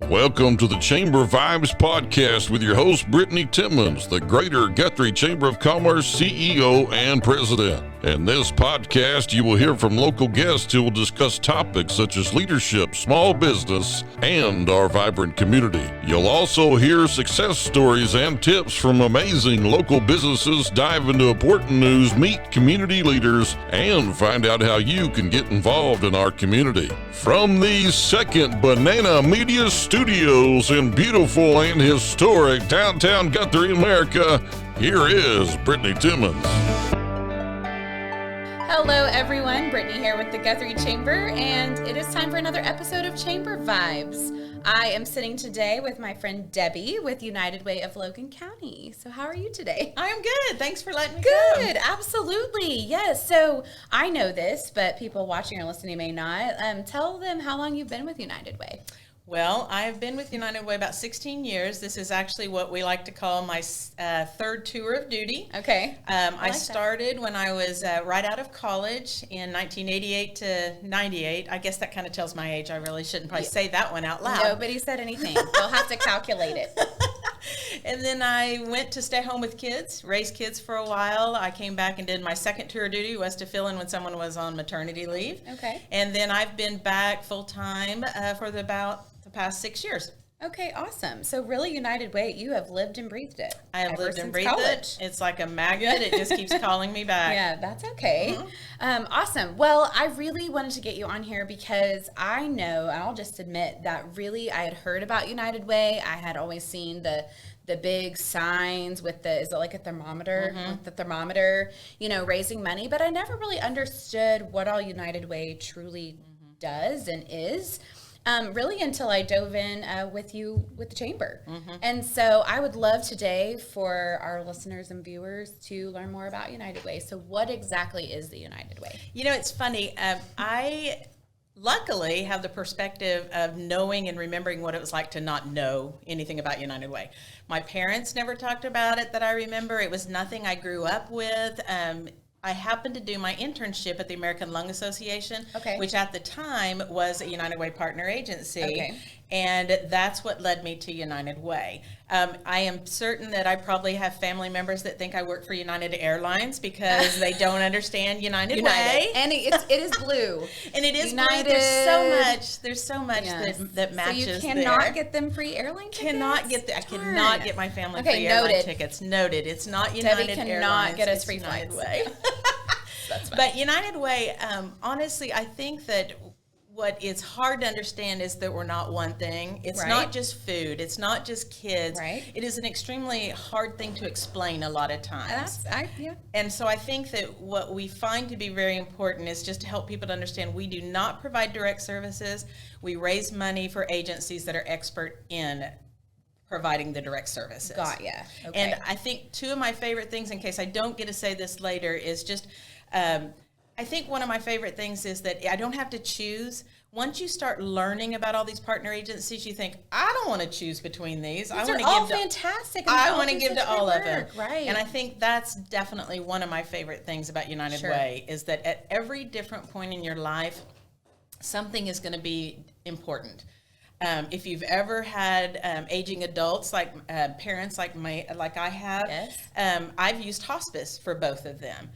Welcome to the Chamber Vibes podcast with your host, Brittany Timmons, the Greater Guthrie Chamber of Commerce CEO and President. In this podcast, you will hear from local guests who will discuss topics such as leadership, small business, and our vibrant community. You'll also hear success stories and tips from amazing local businesses, dive into important news, meet community leaders, and find out how you can get involved in our community. From the Second Banana Media Studios in beautiful and historic downtown Guthrie, America, here is Brittany Timmons. Hello everyone, Brittany here with the Guthrie Chamber, and it is time for another episode of Chamber Vibes. I am sitting today with my friend Debbie with United Way of Logan County. So how are you today? I am good. Thanks for letting me come. Good, absolutely. Yes, so I know this, but people watching or listening may not. Tell them how long you've been with United Way. Well, I've been with United Way about 16 years. This is actually what we like to call my third tour of duty. Okay. I started when I was right out of college in 1988 to 98. I guess that kind of tells my age. I really shouldn't probably say that one out loud. Nobody said anything. They'll have to calculate it. And then I went to stay home with kids, raise kids for a while. I came back and did my second tour of duty, was to fill in when someone was on maternity leave. Okay. And then I've been back full time for about the past 6 years. Okay, awesome. So really, United Way, you have lived and breathed it. I have lived and breathed college. it. It's like a magnet. It just keeps calling me back. Yeah, that's okay. Awesome. Well, I really wanted to get you on here because I know, and I'll just admit that really I had heard about United Way. I had always seen the big signs with is it like a thermometer? With the thermometer, raising money. But I never really understood what all United Way truly does and is. Really until I dove in with you with the chamber. And so I would love today for our listeners and viewers to learn more about United Way. So what exactly is the United Way? It's funny. I luckily have the perspective of knowing and remembering what it was like to not know anything about United Way. My parents never talked about it that I remember. It was nothing I grew up with. I happened to do my internship at the American Lung Association, which at the time was a United Way partner agency, and that's what led me to United Way. I am certain that I probably have family members that think I work for United Airlines because they don't understand United Way. And it is blue. And it is United. blue. There's so much that matches. So you cannot get them free airline tickets? I cannot get my family free airline tickets. Noted. It's not United Debbie Airlines. cannot get us free United flights. Way. That's fine. But United Way, honestly, I think that what is hard to understand is that we're not one thing. It's not just food. It's not just kids. Right. It is an extremely hard thing to explain a lot of times. And so I think that what we find to be very important is just to help people to understand we do not provide direct services. We raise money for agencies that are expert in providing the direct services. Got ya. Okay. And I think two of my favorite things, in case I don't get to say this later, is just I think one of my favorite things is that I don't have to choose. Once you start learning about all these partner agencies, you think, I don't want to choose between these. These are all fantastic. I want to give to all of them. Right. And I think that's definitely one of my favorite things about United Way is that at every different point in your life, something is going to be important. If you've ever had aging adults, like parents like I have, I've used hospice for both of them.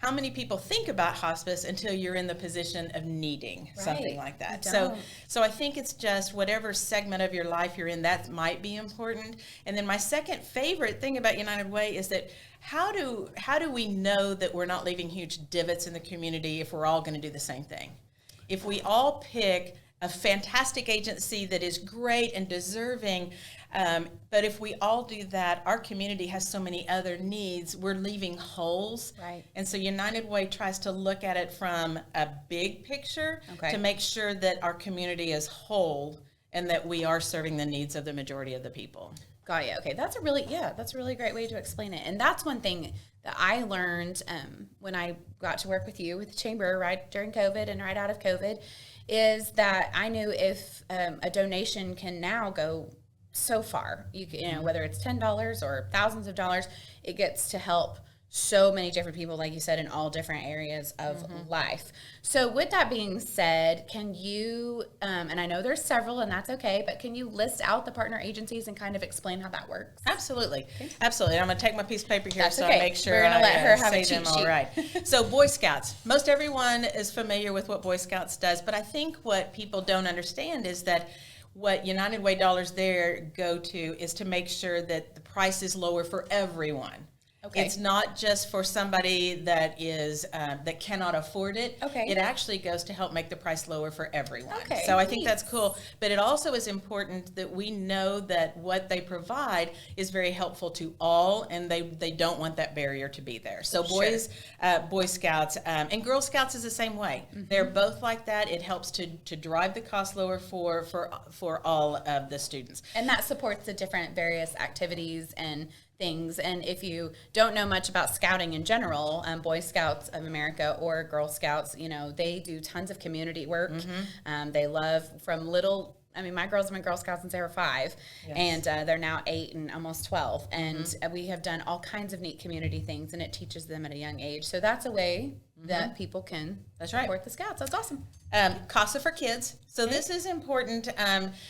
How many people think about hospice until you're in the position of needing something like that? So I think it's just whatever segment of your life you're in, that might be important. And then my second favorite thing about United Way is that how do we know that we're not leaving huge divots in the community if we're all going to do the same thing? If we all pick a fantastic agency that is great and deserving, but if we all do that, our community has so many other needs, we're leaving holes. Right. And so United Way tries to look at it from a big picture to make sure that our community is whole and that we are serving the needs of the majority of the people. Got you. Okay, that's a really great way to explain it. And that's one thing that I learned when I got to work with you with the chamber right during COVID and right out of COVID, is that I knew if a donation can now go so far, you know, whether it's $10 or thousands of dollars, it gets to help so many different people, like you said, in all different areas of life. So with that being said, can you, and I know there's several and that's okay, but can you list out the partner agencies and kind of explain how that works? Absolutely. Absolutely. I'm going to take my piece of paper here That's so okay. I make sure We're gonna let her have say a cheat them all sheet. right. So Boy Scouts. Most everyone is familiar with what Boy Scouts does, but I think what people don't understand is that what United Way dollars there go to is to make sure that the price is lower for everyone. Okay. It's not just for somebody that is that cannot afford it. Okay. It actually goes to help make the price lower for everyone. Okay, So I think neat. that's cool. But it also is important that we know that what they provide is very helpful to all, and they don't want that barrier to be there. So boys, Boy Scouts, and Girl Scouts is the same way. They're both like that. It helps to drive the cost lower for all of the students. And that supports the different various activities and things. And if you don't know much about scouting in general, Boy Scouts of America or Girl Scouts, they do tons of community work. They love from little. I mean, my girls have been Girl Scouts since they were 5, and they're now 8 and almost 12. And we have done all kinds of neat community things, and it teaches them at a young age. So that's a way that people can support the Scouts. That's awesome. CASA for Kids. So this is important.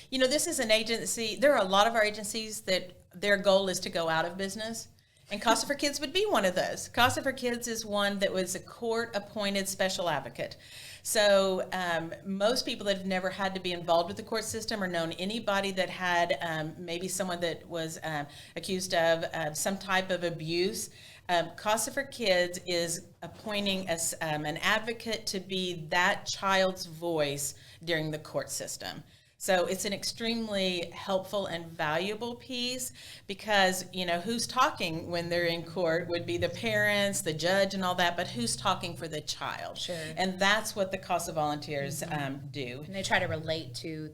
This is an agency. There are a lot of our agencies that their goal is to go out of business. And CASA for Kids would be one of those. CASA for Kids is one that was a court-appointed special advocate. So most people that have never had to be involved with the court system or known anybody that had maybe someone that was accused of some type of abuse, CASA for Kids is appointing an advocate to be that child's voice during the court system. So it's an extremely helpful and valuable piece because, who's talking when they're in court would be the parents, the judge, and all that, but who's talking for the child? Sure. And that's what the CASA volunteers do. And they try to relate to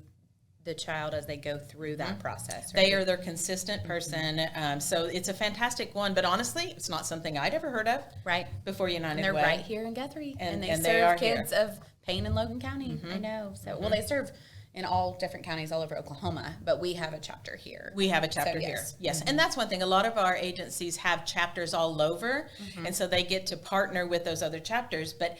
the child as they go through that process. Right? They are their consistent person. So it's a fantastic one, but honestly, it's not something I'd ever heard of before United And they're Way. right here in Guthrie. And they they are serve kids here. of Payne and Logan County. I know. So, well, they serve in all different counties all over Oklahoma, but we have a chapter here. We have a chapter So, here. yes. Yes. And that's one thing. A lot of our agencies have chapters all over. And so they get to partner with those other chapters, but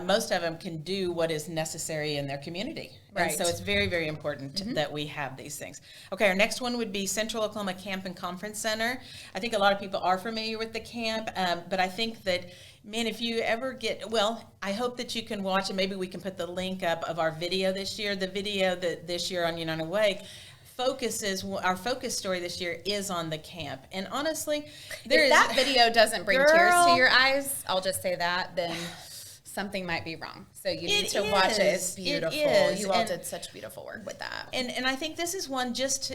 most of them can do what is necessary in their community. Right. And so it's very, very important that we have these things. Okay. Our next one would be Central Oklahoma Camp and Conference Center. I think a lot of people are familiar with the camp, but I think that, man, if you ever I hope that you can watch, and maybe we can put the link up of our video this year. The video that this year on United Way our focus story this year is on the camp. And honestly, If that video doesn't bring tears to your eyes, I'll just say that, then something might be wrong. So you need to watch it. It's beautiful. You all did such beautiful work with that. And I think this is one just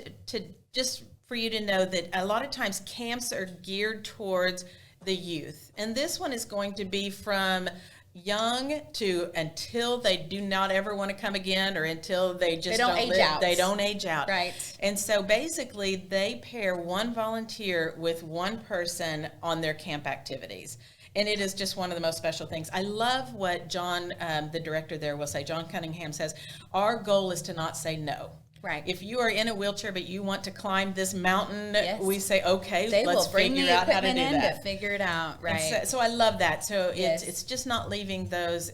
for you to know that a lot of times camps are geared towards the youth. And this one is going to be from young to until they do not ever want to come again, or until they just don't age live. out. They don't age out. Right. And so basically they pair one volunteer with one person on their camp activities. And it is just one of the most special things. I love what John, the director there, will say. John Cunningham says, our goal is to not say no. Right. If you are in a wheelchair but you want to climb this mountain, Yes. we say, okay, They let's will bring figure the out how to do equipment in that. to figure it out. Right. And so I love that. So Yes. it's just not leaving those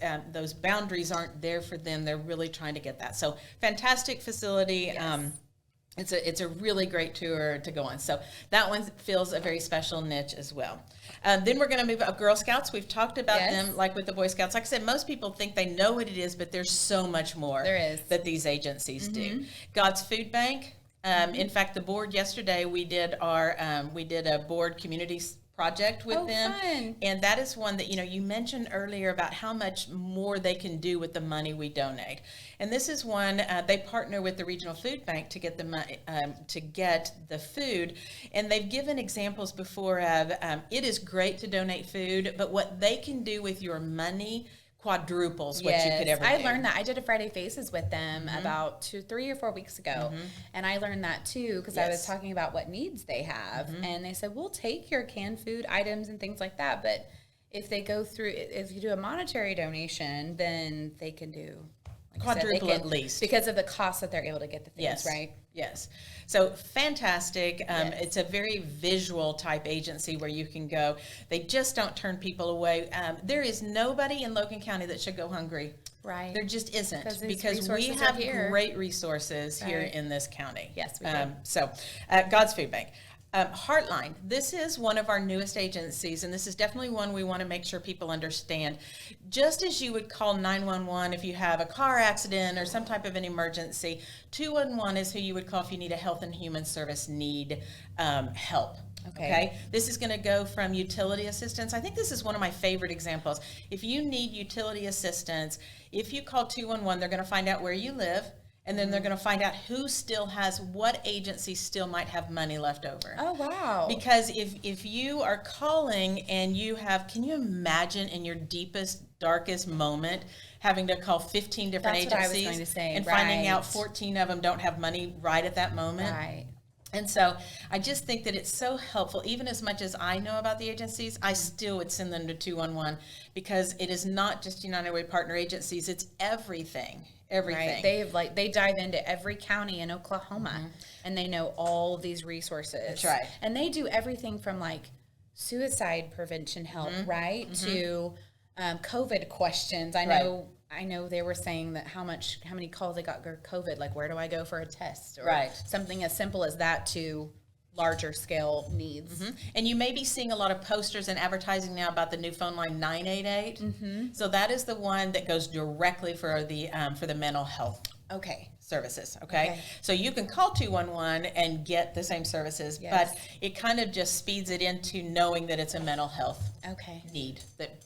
boundaries aren't there for them. They're really trying to get that. So fantastic facility. Yes. It's a really great tour to go on. So that one fills a very special niche as well. Then we're going to move up Girl Scouts. We've talked about them like with the Boy Scouts. Like I said, most people think they know what it is, but there's so much more that these agencies do. God's Food Bank. In fact, the board yesterday, we did a board community project with them. Fun. And that is one that, you mentioned earlier about how much more they can do with the money we donate. And this is one, they partner with the regional food bank to get the money, to get the food. And they've given examples before of, it is great to donate food, but what they can do with your money quadruples what you could ever do. I learned that. I did a Friday Faces with them about 3 or 4 weeks ago. And I learned that too, because I was talking about what needs they have. And they said, we'll take your canned food items and things like that. But if they go through, if you do a monetary donation, then they can do Quadruple at least. because of the cost that they're able to get the things, right? Yes. So fantastic. It's a very visual type agency where you can go. They just don't turn people away. There is nobody in Logan County that should go hungry. Right. There just isn't, because we resources have are here. great resources here Right. in this county. Yes, we do. So God's Food Bank. Heartline, this is one of our newest agencies, and this is definitely one we want to make sure people understand. Just as you would call 911 if you have a car accident or some type of an emergency, 211 is who you would call if you need a health and human service need help. Okay. This is going to go from utility assistance. I think this is one of my favorite examples. If you need utility assistance, if you call 211, they're going to find out where you live. And then they're going to find out who still has, what agency still might have money left over. Oh, wow. Because if you are calling and you have, can you imagine in your deepest, darkest moment having to call 15 different That's what I was agencies going to say, and finding right. out 14 of them don't have money right at that moment? Right. And so I just think that it's so helpful. Even as much as I know about the agencies, I still would send them to 211, because it is not just United Way partner agencies, it's everything. Everything. Right. They dive into every county in Oklahoma, and they know all these resources. That's right. And they do everything from like suicide prevention help, right, to COVID questions. I know they were saying that how many calls they got for COVID, like where do I go for a test, or something as simple as that, to larger scale needs. And you may be seeing a lot of posters and advertising now about the new phone line 988. So that is the one that goes directly for the mental health services. Okay. So you can call 211 and get the same services, but it kind of just speeds it into knowing that it's a mental health need.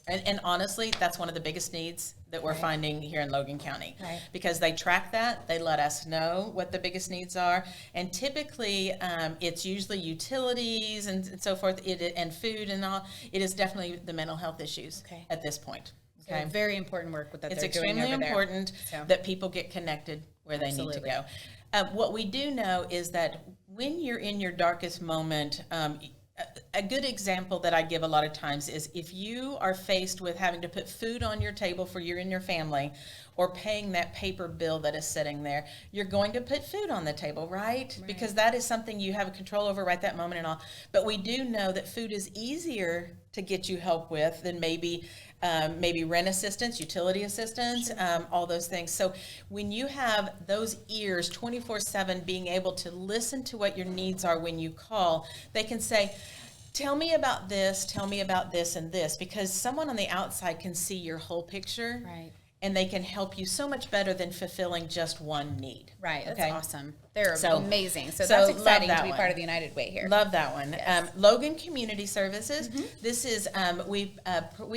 And honestly, that's one of the biggest needs that we're finding here in Logan County, because they track that, they let us know what the biggest needs are, and typically it's usually utilities and so forth, and food and all. It is definitely the mental health issues at this point. Okay. So very important work that it's they're doing over there. It's extremely important that people get connected where they need to go. What we do know is that when you're in your darkest moment, a good example that I give a lot of times is if you are faced with having to put food on your table for you and your family, or paying that paper bill that is sitting there, you're going to put food on the table, right? Because that is something you have control over right that moment and all. But we do know that food is easier to get you help with than maybe rent assistance, utility assistance, all those things. So when you have those ears 24/7 being able to listen to what your needs are when you call, they can say, tell me about this and this, because someone on the outside can see your whole picture. Right. And they can help you so much better than fulfilling just one need. Right. That's awesome. They're amazing. So that's that's exciting to be one. part of the United Way here. Love that one. Yes. Logan Community Services. This is we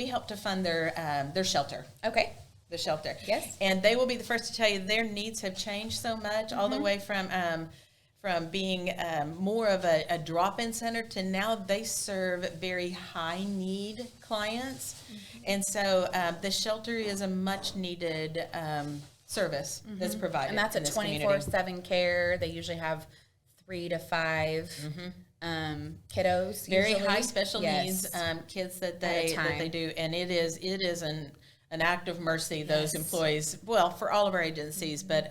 help to fund their shelter. Okay. The shelter. Yes. And they will be the first to tell you their needs have changed so much, all the way from being more of a drop-in center to now they serve very high-need clients. And so the shelter is a much-needed service that's provided. And that's a 24/7 care. They usually have 3 to 5 kiddos. Very usually. high special needs kids that they do. And it is an act of mercy, those employees, well, for all of our agencies, but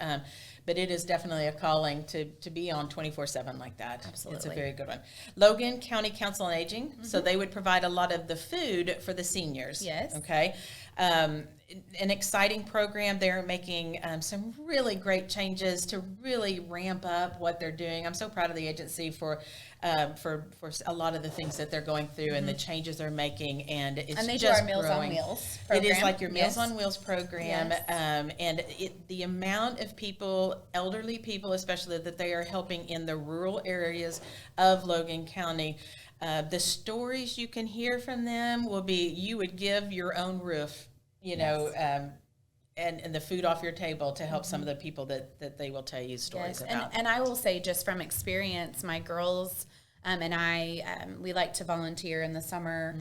it is definitely a calling to be on 24/7 like that. Absolutely. It's a very good one. Logan County Council on Aging. So they would provide a lot of the food for the seniors. Yes. Okay. An exciting program. They're making some really great changes to really ramp up what they're doing. I'm so proud of the agency for a lot of the things that they're going through and the changes they're making, and it's and they just do our Meals growing. on Wheels It program. is like your Meals on Wheels program, Yes. And the amount of people, elderly people especially, that they are helping in the rural areas of Logan County. The stories you can hear from them will be, you would give your own roof, and the food off your table to help some of the people that they will tell you stories about. And I will say, just from experience, my girls and I, we like to volunteer in the summer,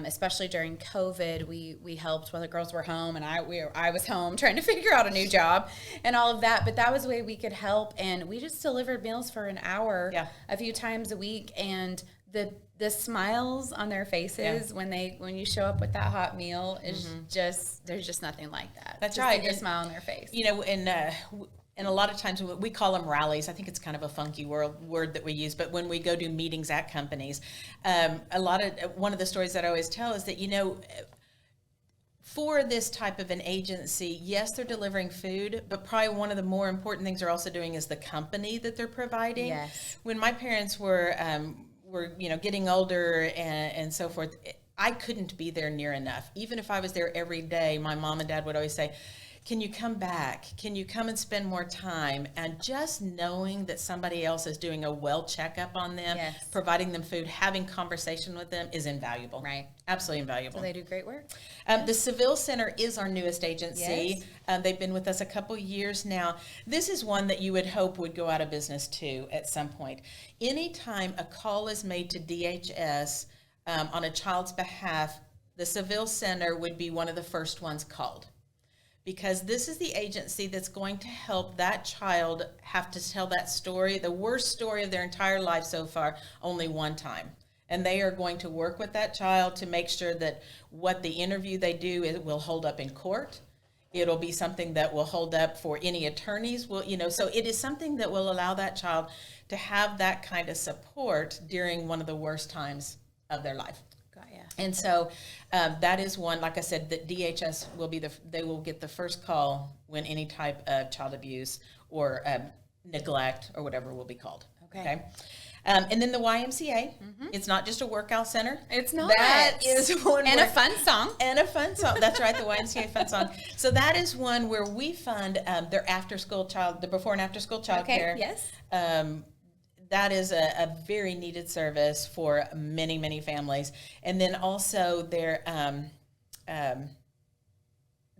especially during COVID. We helped while the girls were home, and I was home trying to figure out a new job and all of that. But that was a way we could help, and we just delivered meals for an hour a few times a week, and the smiles on their faces when you show up with that hot meal is just, there's just nothing like that. That's just right. A smile on their face. And and a lot of times we call them rallies. I think it's kind of a funky word that we use, but when we go do meetings at companies, one of the stories that I always tell is that, for this type of an agency, yes, they're delivering food, but probably one of the more important things they're also doing is the company that they're providing. Yes. When my parents were getting older and so forth, I couldn't be there near enough. Even if I was there every day, my mom and dad would always say, can you come back? Can you come and spend more time? And just knowing that somebody else is doing a well checkup on them, Yes. providing them food, having conversation with them is invaluable. Right. Absolutely invaluable. So they do great work. The Seville Center is our newest agency. Yes. They've been with us a couple years now. This is one that you would hope would go out of business too at some point. Anytime a call is made to DHS on a child's behalf, the Seville Center would be one of the first ones called. Because this is the agency that's going to help that child have to tell that story, the worst story of their entire life so far, only one time. And they are going to work with that child to make sure that what the interview they do will hold up in court. It'll be something that will hold up for any attorneys. So it is something that will allow that child to have that kind of support during one of the worst times of their life. And so that is one, like I said, that DHS they will get the first call when any type of child abuse or neglect or whatever will be called. Okay. And then the YMCA, it's not just a workout center. It's not. That is one. And a fun song. And a fun song. That's right, the YMCA fun song. So that is one where we fund their the before and after school child care. Yes. That is a very needed service for many, many families. And then also their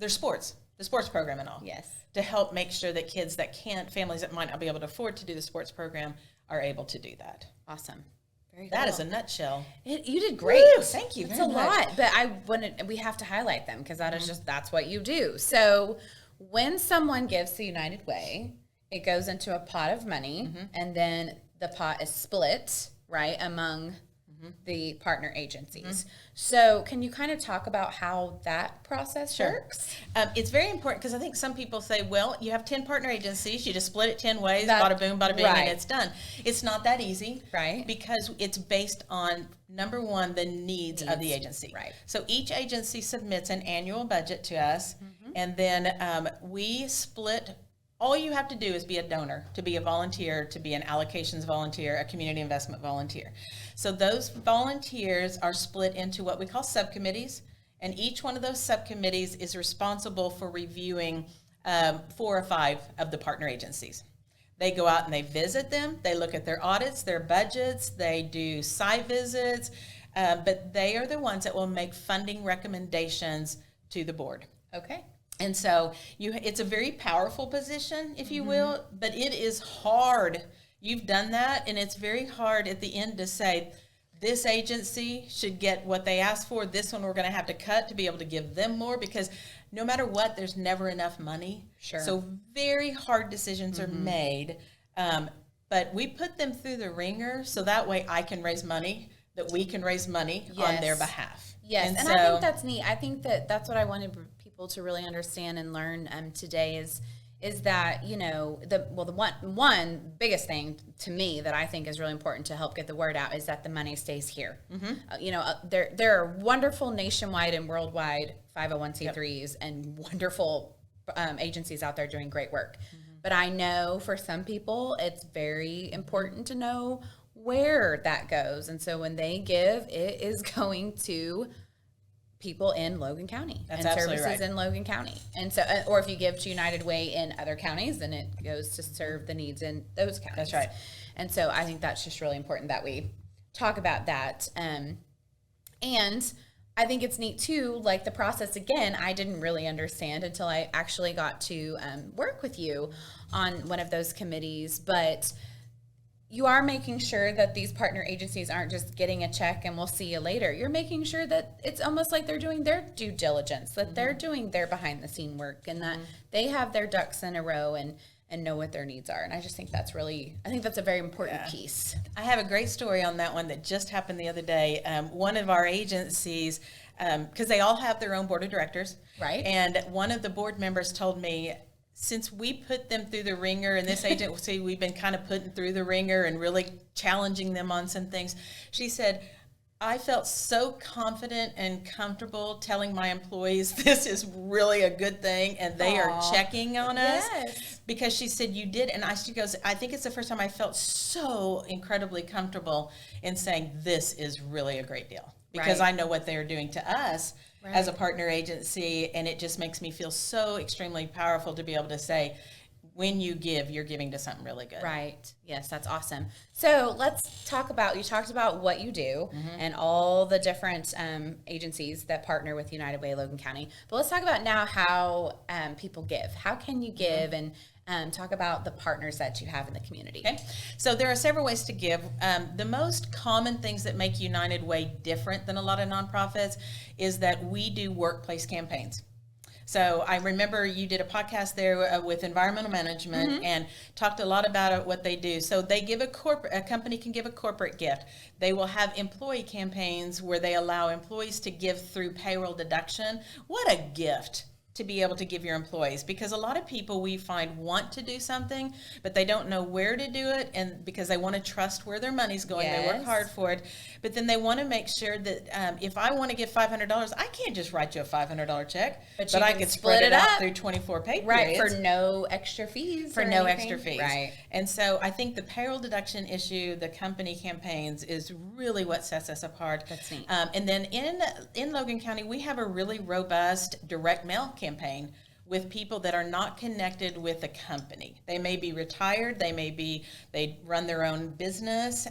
sports, the sports program and all. Yes. To help make sure that families that might not be able to afford to do the sports program are able to do that. Awesome. Very That cool. is a nutshell. You did great. Woo, thank you. It's very a much. lot, but we have to highlight them because that is that's what you do. So when someone gives to United Way, it goes into a pot of money, and then the pot is split, right, among the partner agencies. So can you kind of talk about how that process works? It's very important because I think some people say, well, you have 10 partner agencies, you just split it 10 ways, bada boom, bada bing, and it's done. It's not that easy. Right. Because it's based on, number one, the needs of the agency. Right. So each agency submits an annual budget to us, and then we split. All you have to do is be a donor, to be a volunteer, to be an allocations volunteer, a community investment volunteer. So those volunteers are split into what we call subcommittees, and each one of those subcommittees is responsible for reviewing 4 or 5 of the partner agencies. They go out and they visit them, they look at their audits, their budgets, they do site visits, but they are the ones that will make funding recommendations to the board. Okay. And so it's a very powerful position, if you will, but it is hard. You've done that, and it's very hard at the end to say, this agency should get what they asked for. This one we're going to have to cut to be able to give them more, because no matter what, there's never enough money. Sure. So very hard decisions are made, but we put them through the ringer so that way I can raise money, that we can raise money on their behalf. Yes, and so, I think that's neat. I think that's what I wanted people to really understand and learn today is that, the one biggest thing to me that I think is really important to help get the word out is that the money stays here. There are wonderful nationwide and worldwide 501c3s and wonderful agencies out there doing great work. But I know for some people, it's very important to know where that goes. And so when they give, it is going to people in Logan County and services in Logan County. And so, or if you give to United Way in other counties, then it goes to serve the needs in those counties. That's right. And so I think that's just really important that we talk about that. And I think it's neat too, like the process, again, I didn't really understand until I actually got to work with you on one of those committees, but you are making sure that these partner agencies aren't just getting a check and we'll see you later. You're making sure that it's almost like they're doing their due diligence, that they're doing their behind the scene work, and that they have their ducks in a row and know what their needs are. And I just think that's a very important piece. I have a great story on that one that just happened the other day. One of our agencies, because they all have their own board of directors. Right. And one of the board members told me, since we put them through the ringer, and this agency, we've been kind of putting through the ringer and really challenging them on some things. She said, I felt so confident and comfortable telling my employees this is really a good thing, and they are checking on us. Yes. Because she said, you did, and she goes, I think it's the first time I felt so incredibly comfortable in saying this is really a great deal. Because I know what they're doing to us as a partner agency, and it just makes me feel so extremely powerful to be able to say, when you give, you're giving to something really good. Right. Yes, that's awesome. So let's talk about, you talked about what you do and all the different agencies that partner with United Way Logan County. But let's talk about now how people give. How can you give, and talk about the partners that you have in the community. Okay. So there are several ways to give. The most common things that make United Way different than a lot of nonprofits is that we do workplace campaigns. So I remember you did a podcast there with environmental management and talked a lot about what they do. So they give a company can give a corporate gift. They will have employee campaigns where they allow employees to give through payroll deduction. What a gift to be able to give your employees, because a lot of people we find want to do something, but they don't know where to do it, and because they want to trust where their money's going, they work hard for it, but then they want to make sure that if I want to give $500, I can't just write you a $500 check, but I can spread it out through 24 pay periods. For no extra fees. For no extra fees. Right. And so I think the payroll deduction issue, the company campaigns, is really what sets us apart. That's neat. And then in Logan County, we have a really robust direct mail campaign with people that are not connected with a company. They may be retired, they run their own business,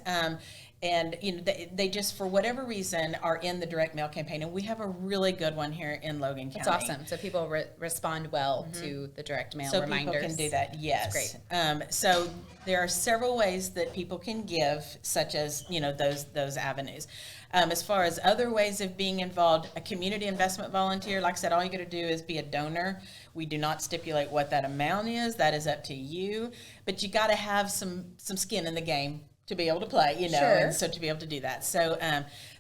and they just, for whatever reason, are in the direct mail campaign. And we have a really good one here in Logan County. That's awesome. So people respond well to the direct mail reminders. So people can do that, yes. That's great. So there are several ways that people can give, such as those avenues. As far as other ways of being involved, a community investment volunteer, like I said, all you got to do is be a donor. We do not stipulate what that amount is. That is up to you. But you got to have some skin in the game to be able to play, and so to be able to do that. So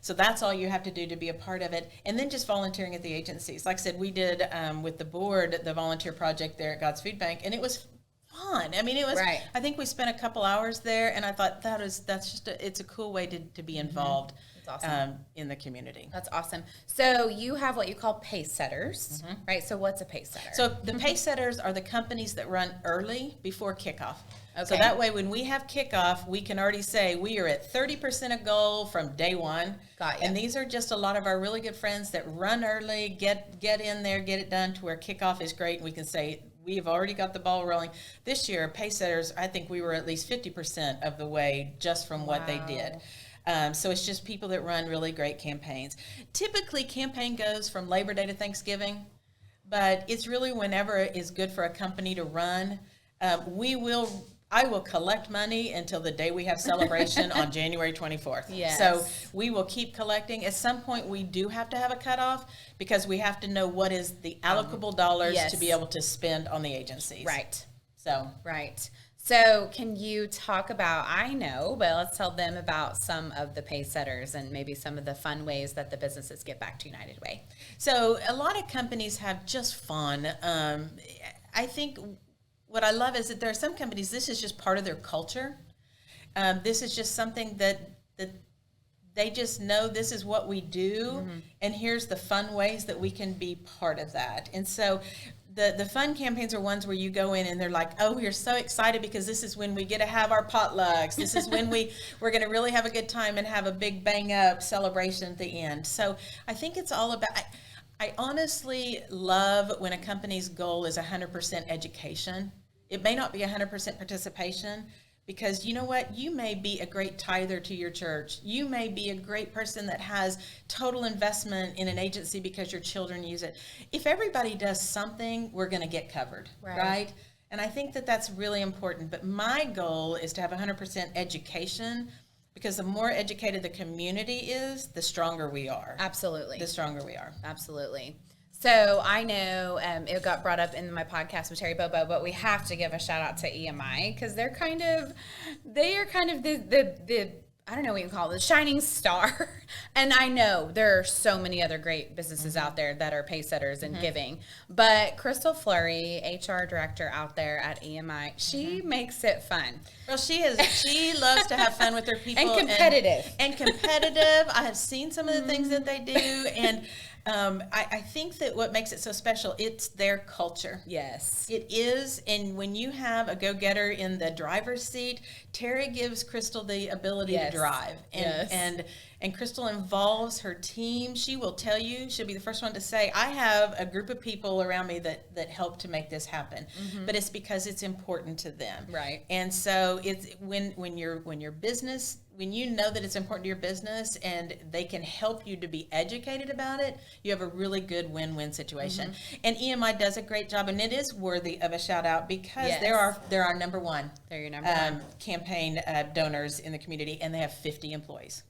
so that's all you have to do to be a part of it. And then just volunteering at the agencies. Like I said, we did with the board, the volunteer project there at God's Food Bank, and it was fun. I mean, it was, I think we spent a couple hours there, and I thought it's a cool way to be involved. Awesome. In the community. That's awesome. So you have what you call pace setters, right? So what's a pace setter? So the pace setters are the companies that run early before kickoff. Okay. So that way, when we have kickoff, we can already say we are at 30% of goal from day one. Got you. And these are just a lot of our really good friends that run early, get in there, get it done to where kickoff is great. And we can say, we've already got the ball rolling. This year, pace setters, I think we were at least 50% of the way just from what they did. So it's just people that run really great campaigns. Typically, campaign goes from Labor Day to Thanksgiving, but it's really whenever it is good for a company to run. I will collect money until the day we have celebration on January 24th. Yes. So we will keep collecting. At some point, we do have to have a cutoff because we have to know what is the allocable dollars to be able to spend on the agencies. Right. Right. So can you talk about, I know, but let's tell them about some of the pace setters and maybe some of the fun ways that the businesses give back to United Way. So a lot of companies have just fun. I think what I love is that there are some companies, this is just part of their culture. This is just something that they just know this is what we do, and here's the fun ways that we can be part of that. And so the fun campaigns are ones where you go in and they're like, oh, we're so excited because this is when we get to have our potlucks. This is when we're going to really have a good time and have a big bang up celebration at the end. So I think it's all about, I honestly love when a company's goal is 100% education. It may not be 100% participation, because you know what? You may be a great tither to your church. You may be a great person that has total investment in an agency because your children use it. If everybody does something, we're going to get covered, right? And I think that that's really important. But my goal is to have 100% education, because the more educated the community is, the stronger we are. Absolutely. The stronger we are. Absolutely. So I know it got brought up in my podcast with Terry Bobo, but we have to give a shout out to EMI, because they are kind of the I don't know what you call it, the shining star. And I know there are so many other great businesses out there that are pace setters and giving. But Crystal Flurry, HR director out there at EMI, she makes it fun. Well, she loves to have fun with her people. And competitive. And competitive. I have seen some of the things that they do. And I think that what makes it so special, it's their culture. Yes. It is. And when you have a go-getter in the driver's seat, Terry gives Crystal the ability to drive. And Crystal involves her team. She will tell you, she'll be the first one to say, I have a group of people around me that help to make this happen. But it's because it's important to them. Right. And so it's when your business, when you know that it's important to your business and they can help you to be educated about it, you have a really good win-win situation. And EMI does a great job, and it is worthy of a shout out because they're our number one. They're your number one campaign donors in the community, and they have 50 employees.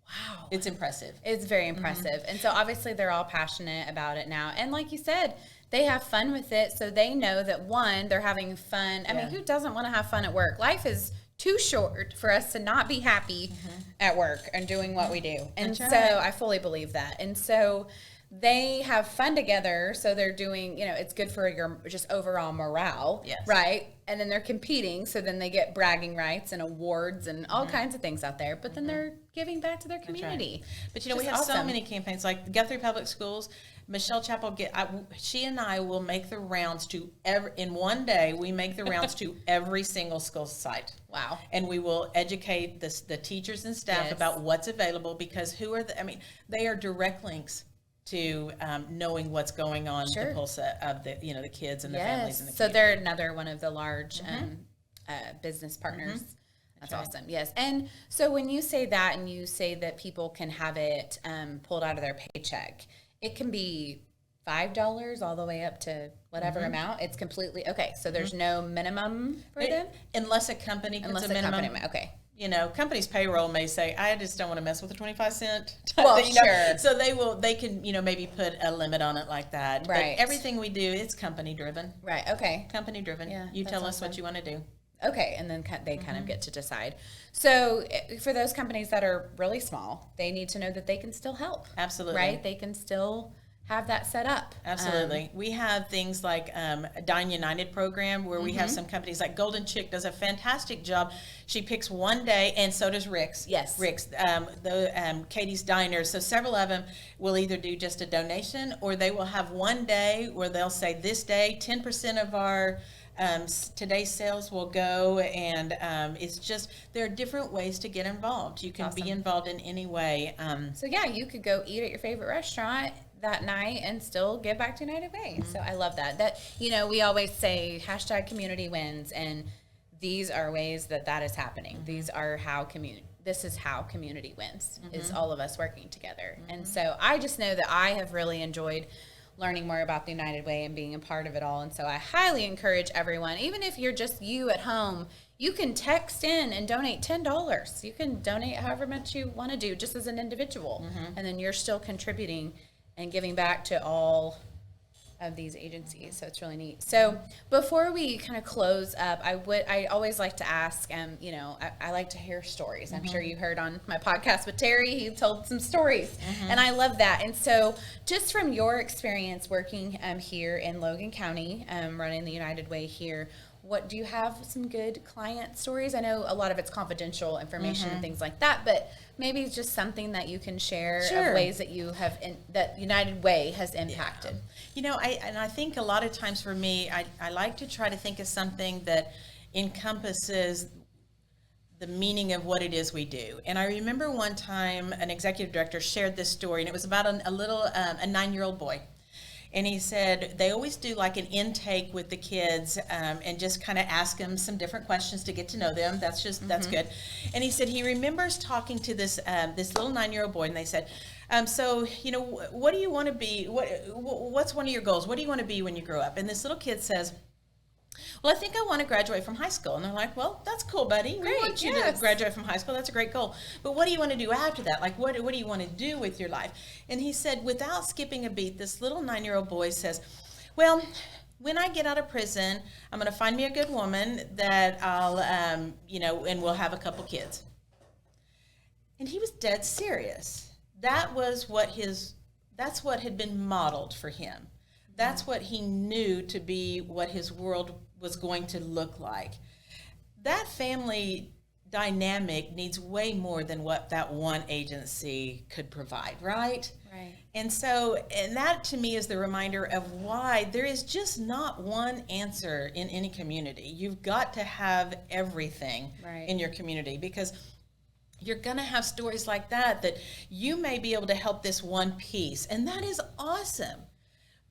Wow. It's impressive. It's very impressive. And so obviously they're all passionate about it now. And like you said, they have fun with it. So they know that, one, they're having fun. I mean, who doesn't want to have fun at work? Life is too short for us to not be happy at work and doing what we do. And so I fully believe that. And so they have fun together. So they're doing, it's good for your just overall morale, right? And then they're competing. So then they get bragging rights and awards and all kinds of things out there. But then they're giving back to their community. But, we have so many campaigns like Guthrie Public Schools. Michelle Chappell, she and I will make the rounds in one day, we make the rounds to every single school site. Wow. And we will educate the teachers and staff about what's available, because they are direct links to knowing what's going on, the pulse of the kids and the families in the community. So they're another one of the large business partners. That's awesome. Yes. And so when you say that and you say that people can have it pulled out of their paycheck, it can be $5 all the way up to whatever amount. It's completely okay. So there's no minimum for them, unless a company puts a minimum. Okay. Company's payroll may say, I just don't want to mess with the 25-cent. Well, sure. So they can, maybe put a limit on it like that. Right. But everything we do, it's company driven. Right. Okay. Company driven. Yeah. You tell us what you want to do. Okay, and then they kind of get to decide. So for those companies that are really small, they need to know that they can still help. Absolutely. Right? They can still have that set up. Absolutely. We have things like a Dine United program where we have some companies like Golden Chick does a fantastic job. She picks one day, and so does Rick's. Yes. Rick's, Katie's Diners. So several of them will either do just a donation, or they will have one day where they'll say, this day, 10% of our today's sales will go, and it's just, there are different ways to get involved. You can be involved in any way. So you could go eat at your favorite restaurant that night and still give back to United Way. So I love that. We always say #community wins, and these are ways that is happening. These are how this is how community wins, is all of us working together. And so I just know that I have really enjoyed learning more about the United Way and being a part of it all. And so I highly encourage everyone, even if you're just you at home, you can text in and donate $10. You can donate however much you want to do, just as an individual. And then you're still contributing and giving back to all of these agencies. So it's really neat. So before we kind of close up, I always like to ask, I like to hear stories. I'm sure you heard on my podcast with Terry, he told some stories, and I love that. And so just from your experience working here in Logan County, running the United Way here, what do you have some good client stories? I know a lot of it's confidential information and things like that, but maybe it's just something that you can share of ways that you have that United Way has impacted. I think a lot of times for me, I like to try to think of something that encompasses the meaning of what it is we do. And I remember one time an executive director shared this story, and it was about a 9-year-old boy. And he said they always do like an intake with the kids and just kind of ask them some different questions to get to know them. That's good. And he said he remembers talking to this little 9-year-old boy, and they said, so what do you want to be? What's one of your goals? What do you want to be when you grow up? And this little kid says, well, I think I want to graduate from high school. And they're like, well, that's cool, buddy. We want you to graduate from high school. That's a great goal. But what do you want to do after that? Like, what do you want to do with your life? And he said, without skipping a beat, this little 9-year-old boy says, well, when I get out of prison, I'm going to find me a good woman that I'll, and we'll have a couple kids. And he was dead serious. That's what had been modeled for him. That's what he knew to be what his world was going to look like. That family dynamic needs way more than what that one agency could provide, right? Right. And that to me is the reminder of why there is just not one answer in any community. You've got to have everything in your community, because you're going to have stories like that you may be able to help this one piece, and that is awesome.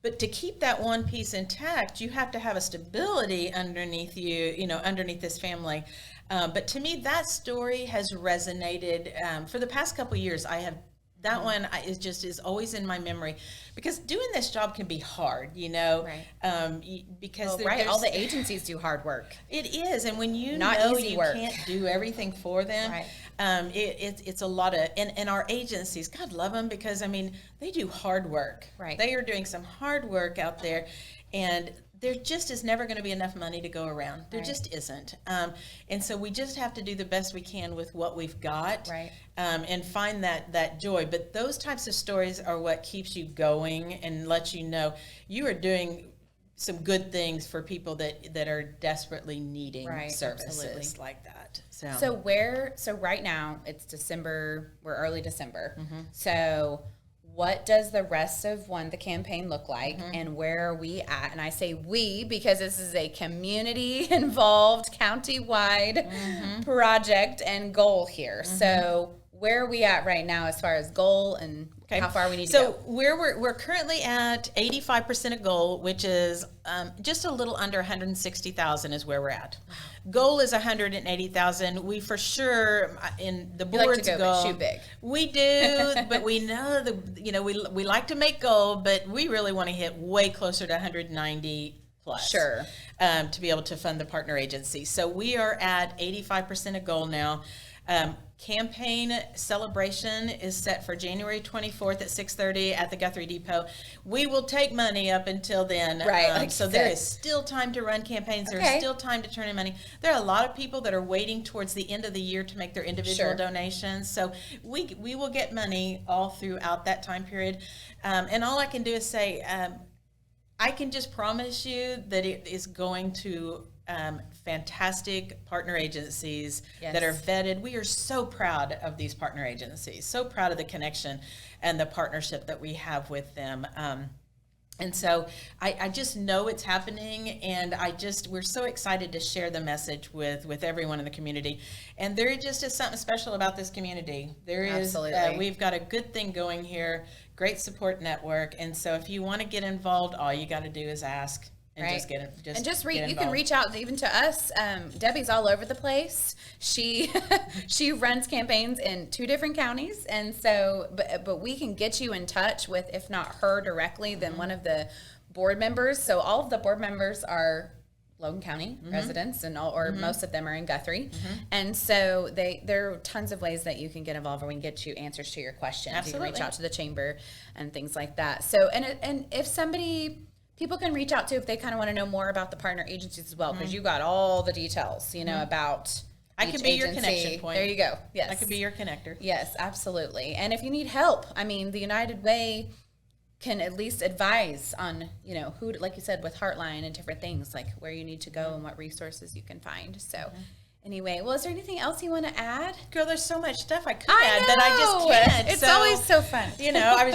But to keep that one piece intact, you have to have a stability underneath underneath this family. But to me, that story has resonated for the past couple of years. That one is always in my memory, because doing this job can be hard, because all the agencies do hard work. It is, and when you can't do everything for them, it's a lot of, and our agencies, God love them, because they do hard work. Right. They are doing some hard work out there, and there just is never going to be enough money to go around. There just isn't. And so we just have to do the best we can with what we've got, and find that joy. But those types of stories are what keeps you going and lets you know you are doing some good things for people that are desperately needing services like that. So right now it's December, we're early December. So what does the rest of the campaign look like, and where are we at? And I say we because this is a community-involved, county-wide project and goal here. So where are we at right now as far as goal and how far we need to go? So we're currently at 85% of goal, which is just a little under 160,000 is where we're at. Wow. Goal is 180,000. We for sure in the board's goal. Shoot big. We do, but we know we like to make goal, but we really want to hit way closer to 190 plus. Sure. To be able to fund the partner agency. So we are at 85% of goal now. Campaign celebration is set for January 24th at 6:30 at the Guthrie Depot. We will take money up until then. Right. So there is still time to run campaigns. Okay. There's still time to turn in money. There are a lot of people that are waiting towards the end of the year to make their individual donations. So we will get money all throughout that time period. And all I can do is say, I can just promise you that it is going to fantastic partner agencies that are vetted. We are so proud of these partner agencies, so proud of the connection and the partnership that we have with them. And so I just know it's happening, and we're so excited to share the message with everyone in the community. And there just is something special about this community. There is, we've got a good thing going here, great support network. And so if you want to get involved, all you got to do is ask. And you can reach out even to us. Debbie's all over the place. She runs campaigns in 2 different counties, and so but we can get you in touch with, if not her directly, then one of the board members. So all of the board members are Logan County residents, and most of them are in Guthrie, and so there are tons of ways that you can get involved, or we can get you answers to your questions. Absolutely. You can reach out to the chamber and things like that. So and if people can reach out to if they kind of want to know more about the partner agencies as well, because you got all the details, about I can be agency. your connection point. There you go. Yes. I could be your connector. Yes, absolutely. And if you need help, the United Way can at least advise on, who, like you said, with Heartline and different things, like where you need to go and what resources you can find. So anyway, well, is there anything else you want to add? Girl, there's so much stuff I could add that I just can't. It's always so fun.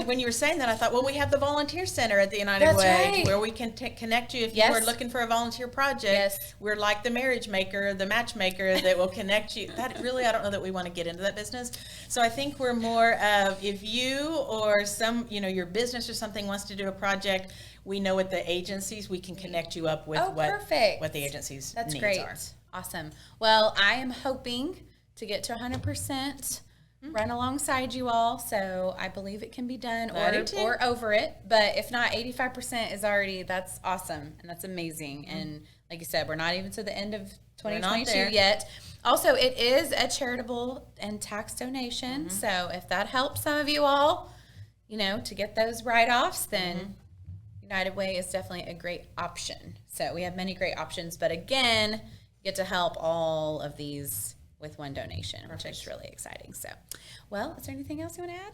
When you were saying that, I thought, well, we have the volunteer center at the United Way where we can connect you if you are looking for a volunteer project. Yes. We're like the marriage maker, the matchmaker that will connect you. That really, I don't know that we want to get into that business. So I think we're more of, if you or your business or something wants to do a project, we know with the agencies, we can connect you up with what the agencies' needs are. Awesome. Well, I am hoping to get to 100%, run alongside you all. So I believe it can be done or over it. But if not, 85% is already, that's awesome. And that's amazing. And like you said, we're not even to the end of 2022 yet. Also, it is a charitable and tax donation. So if that helps some of you all, to get those write-offs, then United Way is definitely a great option. So we have many great options. But again, get to help all of these with one donation, which is really exciting. So, well, is there anything else you want to add?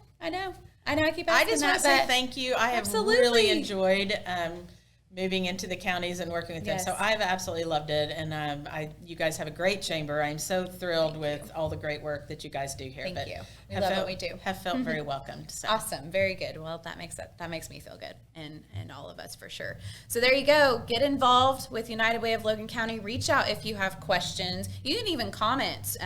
I know I keep asking I just want to say thank you. I have really enjoyed moving into the counties and working with them. So I've absolutely loved it. And you guys have a great chamber. I'm so thrilled with all the great work that you guys do here. Thank you. We love what we do. Have felt very welcomed. So. Awesome. Very good. Well, that makes me feel good, and all of us for sure. So there you go. Get involved with United Way of Logan County. Reach out if you have questions. You can even comment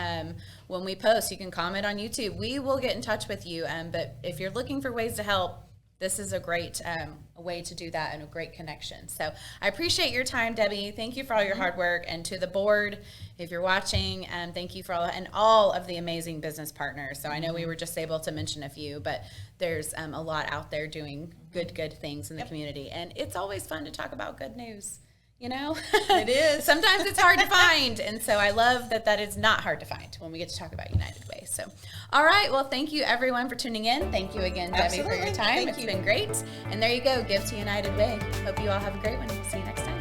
when we post. You can comment on YouTube. We will get in touch with you. But if you're looking for ways to help, this is a great way to do that and a great connection. So I appreciate your time, Debbie. Thank you for all your hard work. And to the board, if you're watching, thank you for all of the amazing business partners. So I know we were just able to mention a few, but there's a lot out there doing good things in the community. And it's always fun to talk about good news. It is. Sometimes it's hard to find. And so I love that is not hard to find when we get to talk about United Way. So, all right. Well, thank you everyone for tuning in. Thank you again, Debbie, for your time. It's been great. And there you go. Give to United Way. Hope you all have a great one. We'll see you next time.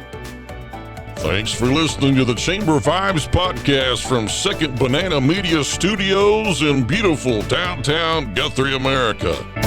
Thanks for listening to the Chamber Vibes podcast from Second Banana Media Studios in beautiful downtown Guthrie, America.